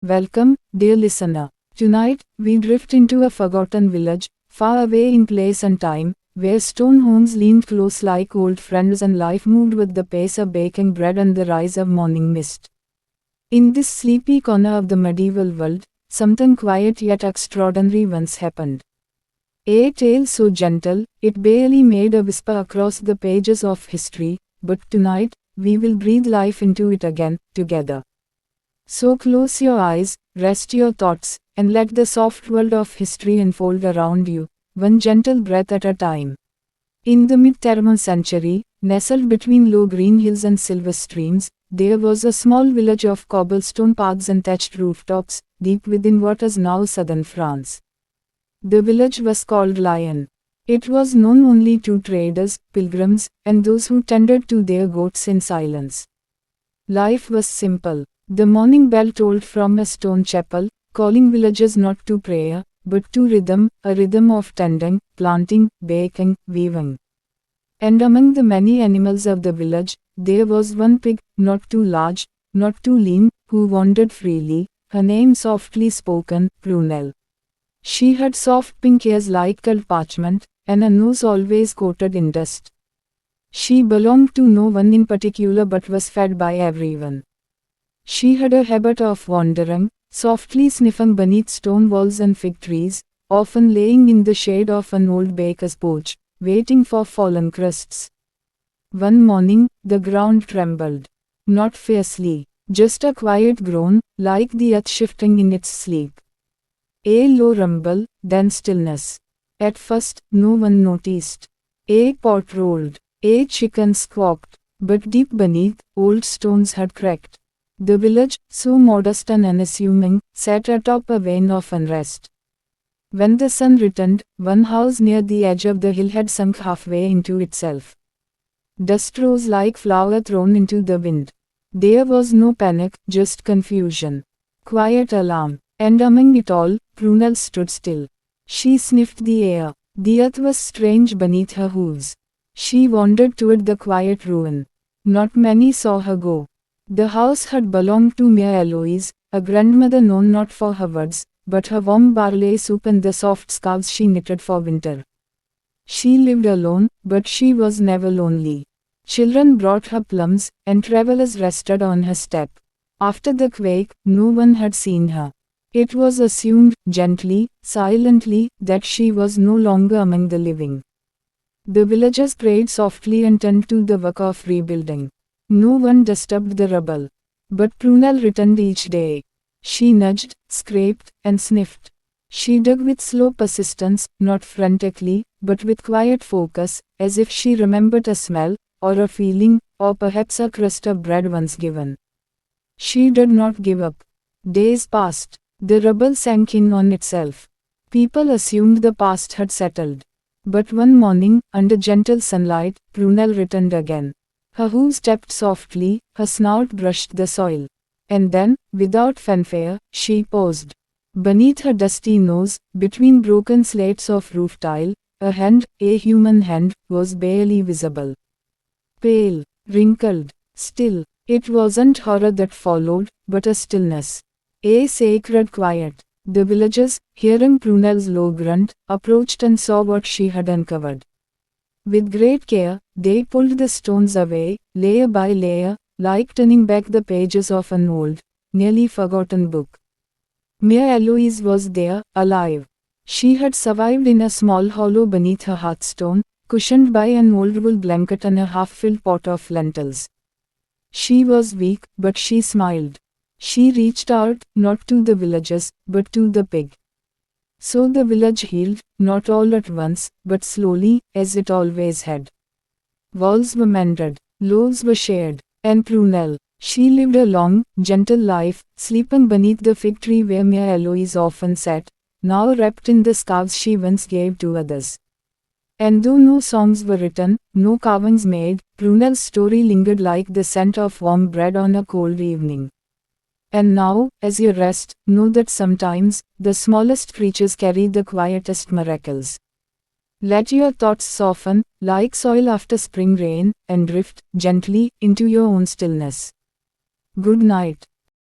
Welcome, dear listener. Tonight, we drift into a forgotten village, far away in place and time, where stone homes leaned close like old friends and life moved with the pace of baking bread and the rise of morning mist. In this sleepy corner of the medieval world, something quiet yet extraordinary once happened. A tale so gentle, it barely made a whisper across the pages of history, but tonight, we will breathe life into it again, together. So close your eyes, rest your thoughts, and let the soft world of history unfold around you, one gentle breath at a time. In the mid-Thermal century, nestled between low green hills and silver streams, there was a small village of cobblestone paths and thatched rooftops, deep within what is now southern France. The village was called Lyon. It was known only to traders, pilgrims, and those who tended to their goats in silence. Life was simple. The morning bell tolled from a stone chapel, calling villagers not to prayer, but to rhythm, a rhythm of tending, planting, baking, weaving. And among the many animals of the village, there was one pig, not too large, not too lean, who wandered freely, her name softly spoken, Prunelle. She had soft pink hairs like curled parchment, and a nose always coated in dust. She belonged to no one in particular but was fed by everyone. She had a habit of wandering, softly sniffing beneath stone walls and fig trees, often laying in the shade of an old baker's porch, waiting for fallen crusts. One morning, the ground trembled. Not fiercely, just a quiet groan, like the earth shifting in its sleep. A low rumble, then stillness. At first, no one noticed. A pot rolled, a chicken squawked, but deep beneath, old stones had cracked. The village, so modest and unassuming, sat atop a vein of unrest. When the sun returned, one house near the edge of the hill had sunk halfway into itself. Dust rose like flour thrown into the wind. There was no panic, just confusion. Quiet alarm. And among it all, Prunelle stood still. She sniffed the air. The earth was strange beneath her hooves. She wandered toward the quiet ruin. Not many saw her go. The house had belonged to Mère Eloise, a grandmother known not for her words, but her warm barley soup and the soft scarves she knitted for winter. She lived alone, but she was never lonely. Children brought her plums, and travelers rested on her step. After the quake, no one had seen her. It was assumed, gently, silently, that she was no longer among the living. The villagers prayed softly and turned to the work of rebuilding. No one disturbed the rubble. But Prunelle returned each day. She nudged, scraped, and sniffed. She dug with slow persistence, not frantically, but with quiet focus, as if she remembered a smell, or a feeling, or perhaps a crust of bread once given. She did not give up. Days passed. The rubble sank in on itself. People assumed the past had settled. But one morning, under gentle sunlight, Prunelle returned again. Her hooves tapped softly, her snout brushed the soil. And then, without fanfare, she paused. Beneath her dusty nose, between broken slates of roof tile, a hand, a human hand, was barely visible. Pale, wrinkled, still. It wasn't horror that followed, but a stillness. A sacred quiet. The villagers, hearing Prunelle's low grunt, approached and saw what she had uncovered. With great care, they pulled the stones away, layer by layer, like turning back the pages of an old, nearly forgotten book. Mère Eloise was there, alive. She had survived in a small hollow beneath her hearthstone, cushioned by an old wool blanket and a half-filled pot of lentils. She was weak, but she smiled. She reached out, not to the villagers, but to the pig. So the village healed, not all at once, but slowly, as it always had. Walls were mended, loaves were shared, and Prunelle, she lived a long, gentle life, sleeping beneath the fig tree where Mère Eloise often sat, now wrapped in the scarves she once gave to others. And though no songs were written, no carvings made, Prunelle's story lingered like the scent of warm bread on a cold evening. And now, as you rest, know that sometimes, the smallest creatures carry the quietest miracles. Let your thoughts soften, like soil after spring rain, and drift, gently, into your own stillness. Good night.